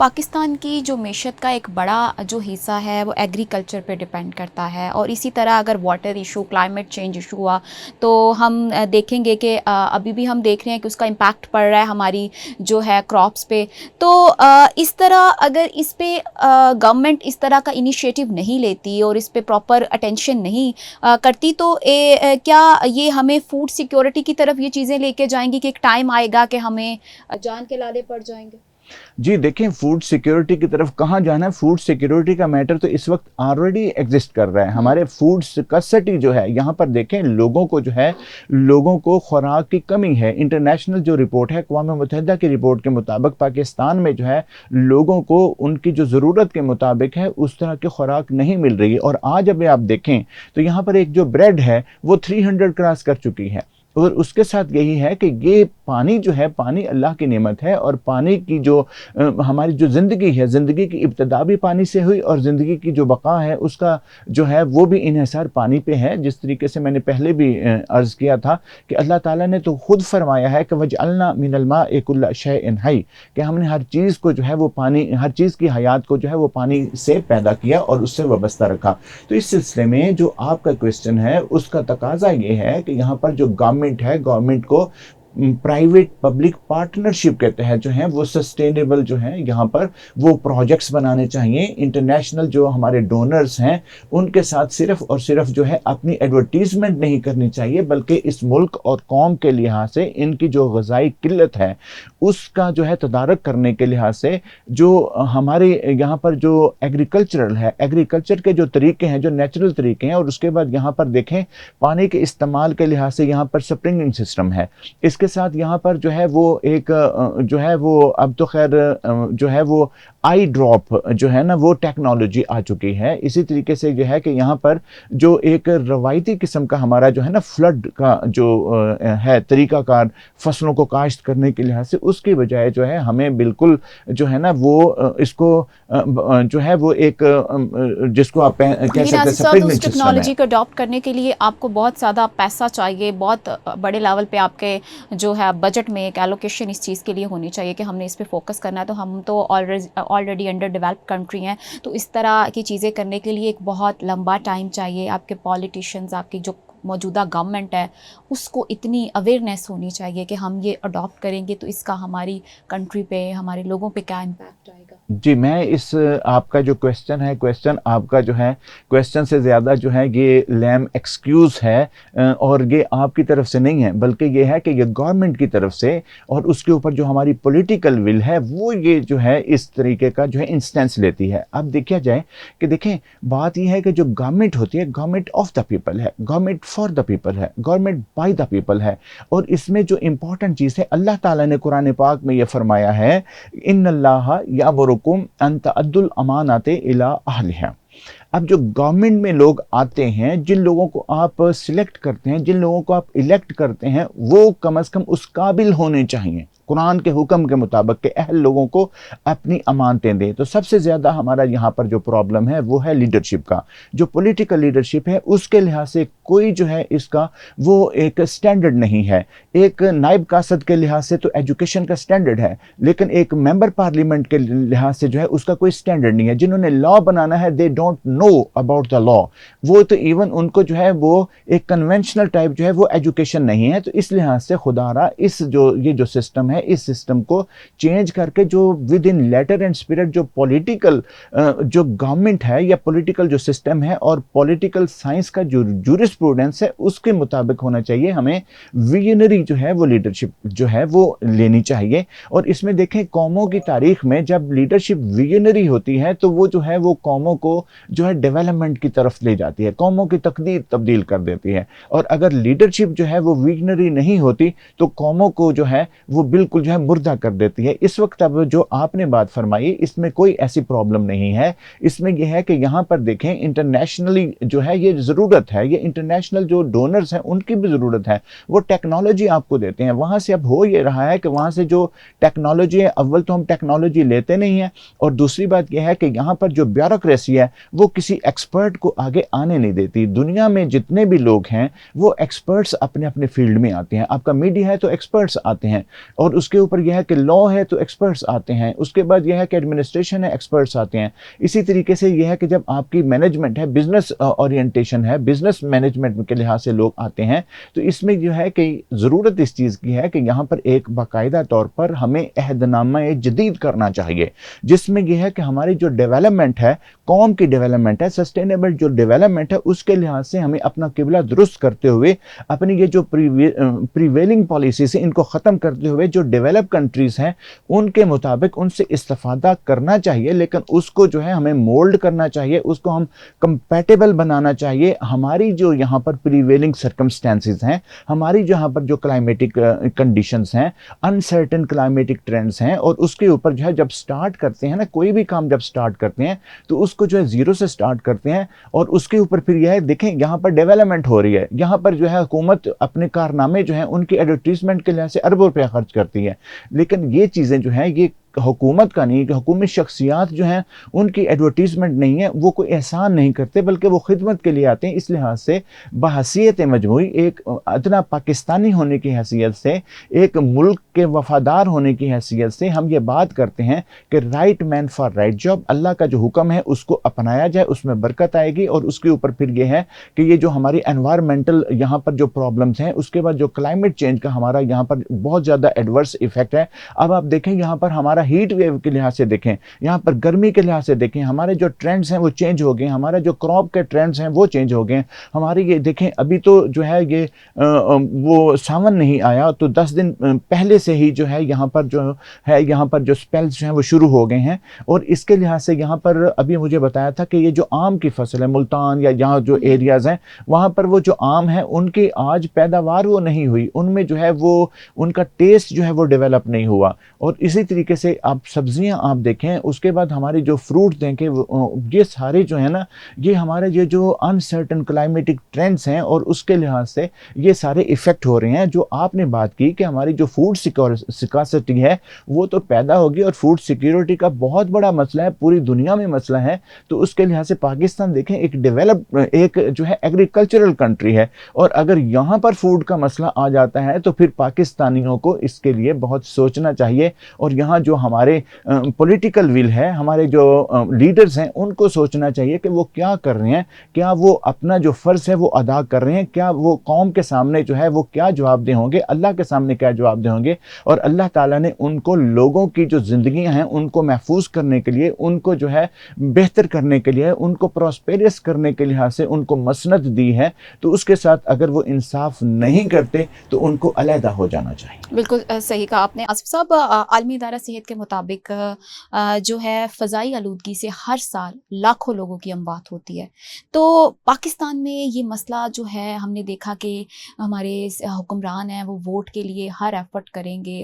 پاکستان کی جو معیشت کا ایک بڑا جو حصہ ہے وہ ایگریکلچر پہ ڈپینڈ کرتا ہے، اور اسی طرح اگر water issue, climate change issue ہوا تو ہم دیکھیں گے کہ ابھی بھی ہم دیکھ رہے ہیں کہ اس کا امپیکٹ پڑ رہا ہے ہماری جو ہے کراپس پہ. تو اس طرح اگر اس پہ گورنمنٹ اس طرح کا انیشیٹو نہیں لیتی اور اس پہ پراپر اٹینشن نہیں کرتی تو کیا یہ ہمیں فوڈ سیکیورٹی کی طرف یہ چیزیں لے کے جائیں گی کہ ایک ٹائم آئے گا کہ ہمیں جان کے لالے پڑ جائیں گے؟ جی دیکھیں، فوڈ سیکیورٹی کی طرف کہاں جانا ہے. فوڈ سیکیورٹی کا میٹر تو اس وقت آلریڈی ایگزسٹ کر رہا ہے. ہمارے فوڈ اسکرسٹی جو ہے یہاں پر دیکھیں، لوگوں کو جو ہے لوگوں کو خوراک کی کمی ہے. انٹرنیشنل جو رپورٹ ہے، اقوام متحدہ کی رپورٹ کے مطابق پاکستان میں جو ہے لوگوں کو ان کی جو ضرورت کے مطابق ہے اس طرح کی خوراک نہیں مل رہی. اور آج ابھی آپ دیکھیں تو یہاں پر ایک جو بریڈ ہے وہ 300 کراس کر چکی ہے. اور اس کے ساتھ یہی ہے کہ یہ پانی جو ہے، پانی اللہ کی نعمت ہے، اور پانی کی جو ہماری جو زندگی ہے، زندگی کی ابتدا بھی پانی سے ہوئی، اور زندگی کی جو بقا ہے اس کا جو ہے وہ بھی انحصار پانی پہ ہے. جس طریقے سے میں نے پہلے بھی عرض کیا تھا کہ اللہ تعالیٰ نے تو خود فرمایا ہے کہ وَجْعَلْنَا مِنَ الْمَاءِ كُلَّ شَيْءٍ حَيٍّ، کہ ہم نے ہر چیز کو جو ہے وہ پانی، ہر چیز کی حیات کو جو ہے وہ پانی سے پیدا کیا اور اس سے وابستہ رکھا. تو اس سلسلے میں جو آپ کا کویسچن ہے اس کا تقاضا یہ ہے کہ یہاں پر جو گورنمنٹ کو پرائیویٹ پبلک پارٹنرشپ کے تحت جو ہیں وہ سسٹینیبل جو ہیں یہاں پر وہ پروجیکٹس بنانے چاہیے. انٹرنیشنل جو ہمارے ڈونرز ہیں ان کے ساتھ صرف اور صرف جو ہے اپنی ایڈورٹیزمنٹ نہیں کرنی چاہیے، بلکہ اس ملک اور قوم کے لحاظ سے ان کی جو غذائی قلت ہے اس کا جو ہے تدارک کرنے کے لحاظ سے جو ہمارے یہاں پر جو ایگریکلچرل ہے، ایگریکلچر کے جو طریقے ہیں، جو نیچرل طریقے ہیں، اور اس کے بعد یہاں پر دیکھیں پانی کے استعمال کے لحاظ سے یہاں پر سپرنگنگ سسٹم ہے. اس کے ساتھ یہاں پر جو ہے وہ ایک جو ہے وہ اب تو خیر جو ہے وہ آئی ڈراپ جو ہے نا وہ ٹیکنالوجی آ چکی ہے. اسی طریقے سے جو ہے کہ یہاں پر جو ایک روایتی قسم کا ہمارا جو ہے نا فلڈ کا جو ہے طریقہ کار فصلوں کو کاشت کرنے کے لحاظ سے، اس کی بجائے جو ہے ہمیں بالکل جو ہے نا وہ اس کو جو ہے وہ ایک جس کو آپ کہہ سکتے ہیں سپرنگنگ اس سسٹم ہے. ٹیکنالوجی کو اڈاپٹ کرنے کے لیے آپ کو بہت زیادہ پیسہ چاہیے، بہت بڑے لیول پہ آپ کے جو ہے بجٹ میں ایک ایلوکیشن اس چیز کے لیے ہونی چاہیے کہ ہم نے اس پہ فوکس کرنا ہے. تو ہم تو آلریڈی انڈر ڈیولپڈ کنٹری ہیں، تو اس طرح کی چیزیں کرنے کے لیے ایک بہت لمبا ٹائم چاہیے. آپ کے پولیٹیشینز، آپ کی جو موجودہ گورنمنٹ ہے اس کو اتنی اویئرنیس ہونی چاہیے کہ ہم یہ اڈاپٹ کریں گے تو اس کا ہماری کنٹری پہ، ہمارے لوگوں پہ کیا امپیکٹ آئے گا. جی میں اس آپ کا جو کویسچن ہے، کویسچن آپ کا جو ہے کویسچن سے زیادہ جو ہے یہ لیم ایکسکیوز ہے، اور یہ آپ کی طرف سے نہیں ہے بلکہ یہ ہے کہ یہ گورنمنٹ کی طرف سے، اور اس کے اوپر جو ہماری پولیٹیکل ول ہے وہ یہ جو ہے اس طریقے کا جو ہے انسٹنس لیتی ہے. اب دیکھا جائے کہ دیکھیں بات یہ ہے کہ جو گورنمنٹ ہوتی ہے، گورنمنٹ آف دا پیپل ہے، گورنمنٹ فار دا پیپل ہے، گورنمنٹ بائی دا پیپل ہے. اور اس میں جو امپورٹنٹ چیز ہے، اللہ تعالیٰ نے قرآن پاک میں یہ فرمایا ہے ان اللہ یامرکم ان تؤدوا الامانات الی اہلہا. اب جو گورنمنٹ میں لوگ آتے ہیں، جن لوگوں کو آپ سلیکٹ کرتے ہیں، جن لوگوں کو آپ الیکٹ کرتے ہیں، وہ کم از کم اس قابل ہونے چاہیے قرآن کے حکم کے مطابق کہ اہل لوگوں کو اپنی امانتیں دیں. تو سب سے زیادہ ہمارا یہاں پر جو پرابلم ہے وہ ہے لیڈرشپ کا. جو پولیٹیکل لیڈرشپ ہے اس کے لحاظ سے کوئی جو ہے اس کا وہ ایک سٹینڈرڈ نہیں ہے. ایک نائب قاصد کے لحاظ سے تو ایجوکیشن کا سٹینڈرڈ ہے، لیکن ایک ممبر پارلیمنٹ کے لحاظ سے جو ہے اس کا کوئی سٹینڈرڈ نہیں ہے. جنہوں نے لا بنانا ہے they don't know about the لا، وہ تو ایون ان کو جو ہے وہ ایک کنونشنل ٹائپ جو ہے وہ ایجوکیشن نہیں ہے. تو اس لحاظ سے خدا را اس جو یہ جو سسٹم ہے، اس سسٹم کو چینج کر کے جو with in letter and spirit جو پولیٹیکل جو گورنمنٹ ہے یا پولیٹیکل جو سسٹم ہے اور پولیٹیکل سائنس کا جو جورسپروڈنس ہے اس کے مطابق ہونا چاہیے. ہمیں ویژنری جو ہے وہ لیڈرشپ جو ہے وہ لینی چاہیے. اور اس میں دیکھیں قوموں کی تاریخ میں جب لیڈرشپ ویژنری ہوتی ہے تو وہ جو ہے وہ قوموں کو جو ہے ڈیولپمنٹ کی طرف لے جاتی ہے، قوموں کی تقدیر تبدیل کر دیتی ہے. اور اگر لیڈرشپ جو ہے وہ ویژنری نہیں ہوتی تو قوموں کو جو ہے وہ بالکل جو ہے مردہ کر دیتی ہے. اس وقت اب جو آپ نے بات فرمائی اس میں کوئی ایسی پرابلم نہیں ہے. اس میں یہ ہے کہ یہاں پر دیکھیں انٹرنیشنلی جو ہے یہ ضرورت ہے، یہ انٹرنیشنل جو ڈونرز ہیں ان کی بھی ضرورت ہے. وہ ٹیکنالوجی آپ کو دیتے ہیں، وہاں سے اب ہو یہ رہا ہے کہ وہاں سے جو ٹیکنالوجی ہے، اول تو ہم ٹیکنالوجی لیتے نہیں ہیں، اور دوسری بات یہ ہے کہ یہاں پر جو بیوروکریسی ہے وہ کسی ایکسپرٹ کو آگے آنے نہیں دیتی. دنیا میں جتنے بھی لوگ ہیں وہ ایکسپرٹس اپنے اپنے فیلڈ میں آتے ہیں. آپ کا میڈیا ہے تو ایکسپرٹس آتے ہیں, اور اس کے اوپر یہ ہے کہ لا ہے تو ایکسپرٹس آتے ہیں, اس کے بعد یہ ہے کہ ایڈمنسٹریشن ہے, ایکسپرٹس آتے ہیں. اسی طریقے سے یہ ہے کہ جب آپ کی مینجمنٹ ہے, بزنس اورینٹیشن ہے, بزنس مینجمنٹ کے لحاظ سے لوگ آتے ہیں, تو اس میں جو ہے کہ ضرورت اس چیز کی ہے کہ یہاں پر ایک باقاعدہ طور پر ہمیں عہد نامہ جدید کرنا چاہیے, جس میں یہ ہے کہ ہماری جو ڈیولپمنٹ ہے, قوم کی ڈیولپمنٹ ہے, سسٹینیبل جو ڈیولپمنٹ ہے, اس کے لحاظ سے ہمیں اپنا قبلہ درست کرتے ہوئے اپنی یہ جو پریویلنگ پالیسیز ہیں ان کو ختم کرتے ہوئے جو ڈیولپ کنٹریز ہیں ان کے مطابق ان سے استفادہ کرنا چاہیے, لیکن اس کو جو ہے ہمیں مولڈ کرنا چاہیے, اس کو ہم کمپیٹیبل بنانا چاہیے ہماری جو یہاں پر پریویلنگ سرکمسٹانسز ہیں, ہماری جہاں پر جو کلائمیٹک کنڈیشنز ہیں, انسرٹن کلائمیٹک ٹرینڈز ہیں, اور اس کے اوپر جو ہے جب سٹارٹ کرتے ہیں نا, کوئی بھی کام جب سٹارٹ کرتے ہیں تو اس کو جو ہے زیرو سے سٹارٹ کرتے ہیں, اور اس کے اوپر پھر یہ ہے دیکھیں یہاں پر ڈیولپمنٹ ہو رہی ہے, یہاں پر جو ہے حکومت اپنے کارنامے جو ہیں ان کی ایڈورٹیزمنٹ کے لحاظ سے اربوں روپے خرچ کرتی ہے, لیکن یہ چیزیں جو ہیں یہ حکومت کا نہیں, کہ حکومت شخصیات جو ہیں ان کی ایڈورٹیزمنٹ نہیں ہے, وہ کوئی احسان نہیں کرتے بلکہ وہ خدمت کے لیے آتے ہیں. اس لحاظ سے بحیثیت مجموعی ایک ادنا پاکستانی ہونے کی حیثیت سے, ایک ملک کے وفادار ہونے کی حیثیت سے ہم یہ بات کرتے ہیں کہ right man for right job, اللہ کا جو حکم ہے اس کو اپنایا جائے, اس میں برکت آئے گی. اور اس کے اوپر پھر یہ ہے کہ یہ جو ہماری انوائرمنٹل یہاں پر جو پرابلمز ہیں, اس کے بعد جو کلائمیٹ چینج کا ہمارا یہاں پر بہت زیادہ ایڈورس ایفیکٹ ہے. اب آپ دیکھیں یہاں پر ہمارا ہیٹ ویو کے لحاظ سے دیکھیں, یہاں پر گرمی کے لحاظ سے دیکھیں, ہمارے جو ٹرینڈز ہیں وہ چینج ہو گئے, ہمارا جو کراپ کے ٹرینڈز ہیں وہ چینج ہو گئے. ہمارے یہ دیکھیں ابھی تو جو ہے یہ وہ ساون نہیں آیا تو 10 دن پہلے سے ہی جو ہے یہاں پر جو ہے یہاں پر جو سپیلز جو ہیں وہ شروع ہو گئے ہیں. اور اس کے لحاظ سے یہاں پر ابھی مجھے بتایا تھا کہ یہ جو آم کی فصل ہے, ملتان یا یہاں جو ایریاز ہیں وہاں پر وہ جو آم ہیں ان کی آج پیداوار وہ نہیں ہوئی, ان میں جو ہے وہ ان کا ٹیسٹ جو ہے وہ ڈیولپ نہیں ہوا. اور اسی طریقے سے آپ سبزیاں آپ دیکھیں, اس کے بعد ہمارے جو فروٹ دیکھیں, یہ سارے جو ہیں نا یہ ہمارے یہ جو انسرٹن کلائمیٹک ٹرینڈز ہیں اور اس کے لحاظ سے یہ سارے ایفیکٹ ہو رہے ہیں. جو آپ نے بات کی کہ ہماری جو فوڈ سکاسٹی ہے وہ تو پیدا ہوگی, اور فوڈ سیکیورٹی کا بہت بڑا مسئلہ ہے, پوری دنیا میں مسئلہ ہے. تو اس کے لحاظ سے پاکستان دیکھیں ایک ڈیولپ ایک جو ہے ایگریکلچرل کنٹری ہے, اور اگر یہاں پر فوڈ کا مسئلہ آ جاتا ہے تو پھر پاکستانیوں کو اس کے لیے بہت سوچنا چاہیے. اور یہاں جو ہمارے پولیٹیکل ول ہے, ہمارے جو لیڈرز ہیں ان کو سوچنا چاہیے کہ وہ کیا کر رہے ہیں, کیا وہ اپنا جو فرض ہے وہ ادا کر رہے ہیں, کیا وہ قوم کے سامنے جو ہے وہ کیا جواب دہ ہوں گے, اللہ کے سامنے کیا جواب دہ ہوں گے. اور اللہ تعالیٰ نے ان کو لوگوں کی جو زندگیاں ہیں ان کو محفوظ کرنے کے لیے, ان کو جو ہے بہتر کرنے کے لیے, ان کو پراسپیریس کرنے کے لحاظ سے ان کو مسند دی ہے. تو اس کے ساتھ اگر وہ انصاف نہیں کرتے تو ان کو علیحدہ ہو جانا چاہیے. بالکل صحیح کہا آپ نے آصف صاحب. عالمی ادارہ صحت کے مطابق جو ہے فضائی آلودگی سے ہر سال لاکھوں لوگوں کی اموات ہوتی ہے. تو پاکستان میں یہ مسئلہ جو ہے ہم نے دیکھا کہ ہمارے حکمران ہیں وہ ووٹ کے لیے ہر ایفرٹ کریں گے,